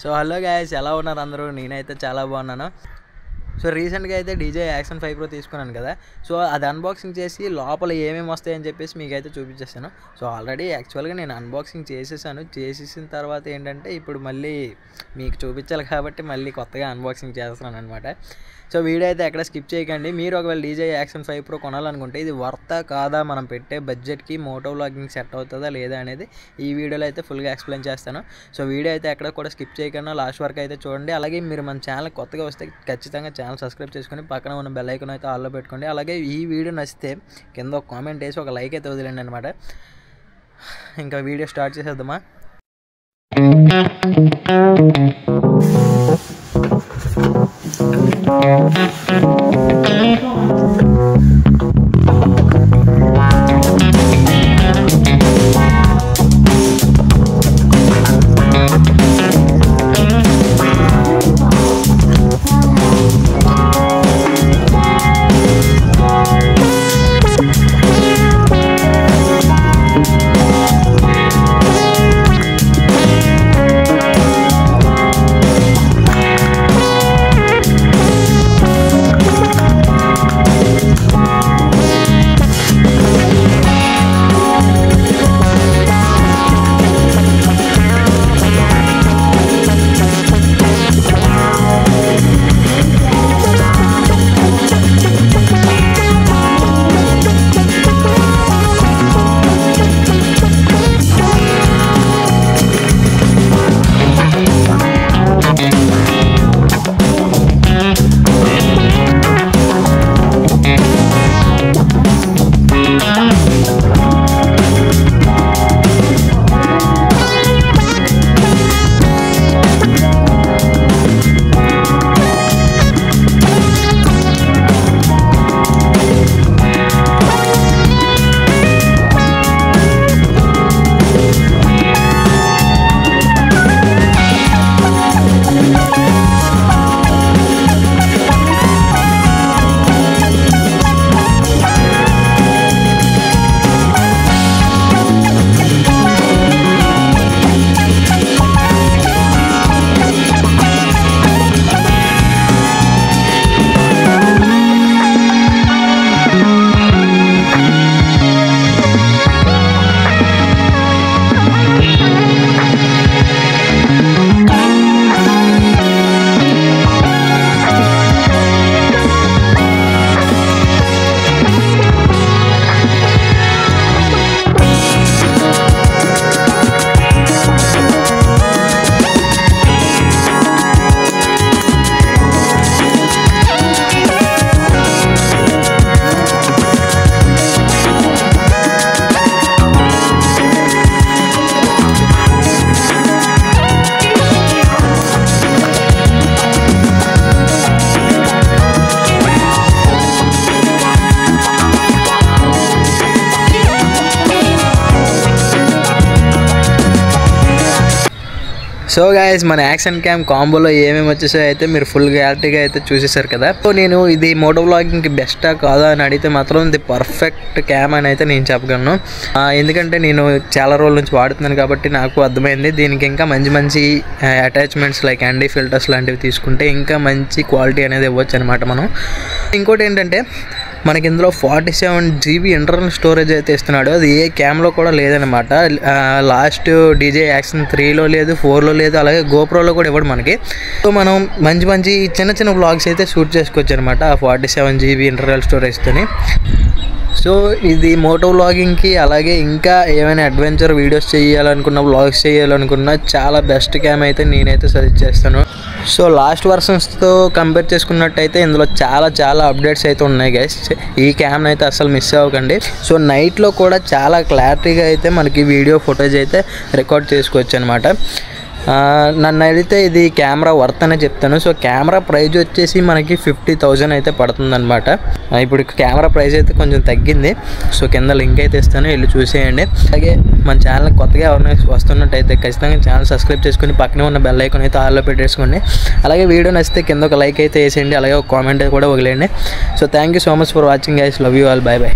So hello guys, ఎలా ఉన్నారు అందరూ? నేనైతే చాలా బాగున్నాను. సో రీసెంట్గా అయితే డీజే యాక్షన్ 5 Pro తీసుకున్నాను కదా. సో అది అన్బాక్సింగ్ చేసి లోపల ఏమేమి వస్తాయని చెప్పేసి మీకైతే చూపించేస్తాను. సో ఆల్రెడీ యాక్చువల్గా నేను అన్బాక్సింగ్ చేసేసిన తర్వాత ఏంటంటే ఇప్పుడు మళ్ళీ మీకు చూపించాలి కాబట్టి మళ్ళీ కొత్తగా అన్బాక్సింగ్ చేస్తున్నాను అనమాట. సో వీడియో అయితే ఎక్కడ స్కిప్ చేయకండి. మీరు ఒకవేళ డీజే యాక్షన్ 5 Pro కొనాలనుకుంటే ఇది వర్తా కాదా, మనం పెట్టే బడ్జెట్కి మోటో వ్లాగింగ్ సెట్ అవుతుందా లేదా అనేది ఈ వీడియోలో అయితే ఫుల్గా ఎక్స్ప్లెయిన్ చేస్తాను. సో వీడియో అయితే ఎక్కడ కూడా స్కిప్ చేయకుండా లాస్ట్ వరకు అయితే చూడండి. అలాగే మీరు మన ఛానల్ కొత్తగా వస్తే ఖచ్చితంగా ఛానల్ సబ్స్క్రైబ్ చేసుకొని పక్కన ఉన్న బెల్ ఐకాన్ అయితే ఆల్లో పెట్టుకోండి. అలాగే ఈ వీడియో నచ్చితే కింద ఒక కామెంట్ వేసి ఒక లైక్ అయితే వదిలేండి అనమాట. ఇంకా వీడియో స్టార్ట్ చేసేద్దామా? సో గైస్, మన యాక్షన్ క్యామ్ కాంబోలో ఏమేమి వచ్చేసాయో అయితే మీరు ఫుల్ క్లారిటీగా అయితే చూసేసారు కదా. సో నేను ఇది మోటో వ్లాగింగ్కి బెస్టా కాదా అని అడిగితే మాత్రం ఇది పర్ఫెక్ట్ క్యామ్ అని అయితే నేను చెప్పగలను. ఎందుకంటే నేను చాలా రోజుల నుంచి వాడుతున్నాను కాబట్టి నాకు అర్థమైంది. దీనికి ఇంకా మంచి అటాచ్మెంట్స్ లైక్ యాంటీ ఫిల్టర్స్ లాంటివి తీసుకుంటే ఇంకా మంచి క్వాలిటీ అనేది ఇవ్వచ్చు అనమాట మనం. ఇంకోటి ఏంటంటే మనకి ఇందులో 47 GB ఇంటర్నల్ స్టోరేజ్ అయితే ఇస్తున్నాడు. అది ఏ క్యామ్లో కూడా లేదనమాట. లాస్ట్ డీజే యాక్షన్ 3లో లేదు, 4లో లేదు, అలాగే గోప్రోలో కూడా ఇవ్వడు మనకి. సో మనం మంచి చిన్న వ్లాగ్స్ అయితే షూట్ చేసుకోవచ్చు అనమాట ఆ 47 GB ఇంటర్నల్ స్టోరేజ్తోని. సో ఇది మోటో వ్లాగింగ్కి అలాగే ఇంకా ఏమైనా అడ్వెంచర్ వీడియోస్ చేయాలనుకున్నా, వ్లాగ్స్ చేయాలనుకున్నా చాలా బెస్ట్ క్యామ్ అయితే నేనైతే సజెస్ట్ చేస్తాను. సో లాస్ట్ వర్షన్స్తో కంపేర్ చేసుకున్నట్టయితే ఇందులో చాలా అప్డేట్స్ అయితే ఉన్నాయి గైస్. ఈ క్యామ్ని అయితే అసలు మిస్ అవ్వకండి. సో నైట్లో కూడా చాలా క్లారిటీగా అయితే మనకి వీడియో ఫుటేజ్ అయితే రికార్డ్ చేసుకోవచ్చు అనమాట. నన్ను అడిగితే ఇది కెమెరా వర్త్ అనే చెప్తాను. సో కెమెరా ప్రైస్ వచ్చేసి మనకి 50,000 అయితే పడుతుంది అనమాట. ఇప్పుడు కెమెరా ప్రైస్ అయితే కొంచెం తగ్గింది. సో కింద లింక్ అయితే ఇస్తాను, వెళ్ళి చూసేయండి. అలాగే మన ఛానల్ కొత్తగా ఎవరైనా వస్తున్నట్టయితే ఖచ్చితంగా ఛానల్ సబ్స్క్రైబ్ చేసుకుని పక్కనే ఉన్న బెల్ ఐకాన్ అయితే ఆల్లో పెట్టేసుకోండి. అలాగే వీడియో నచ్చితే కింద ఒక లైక్ అయితే వేసేయండి, అలాగే ఒక కామెంట్ కూడా వదిలేయండి. So thank you so much for watching guys. Love you all. By by.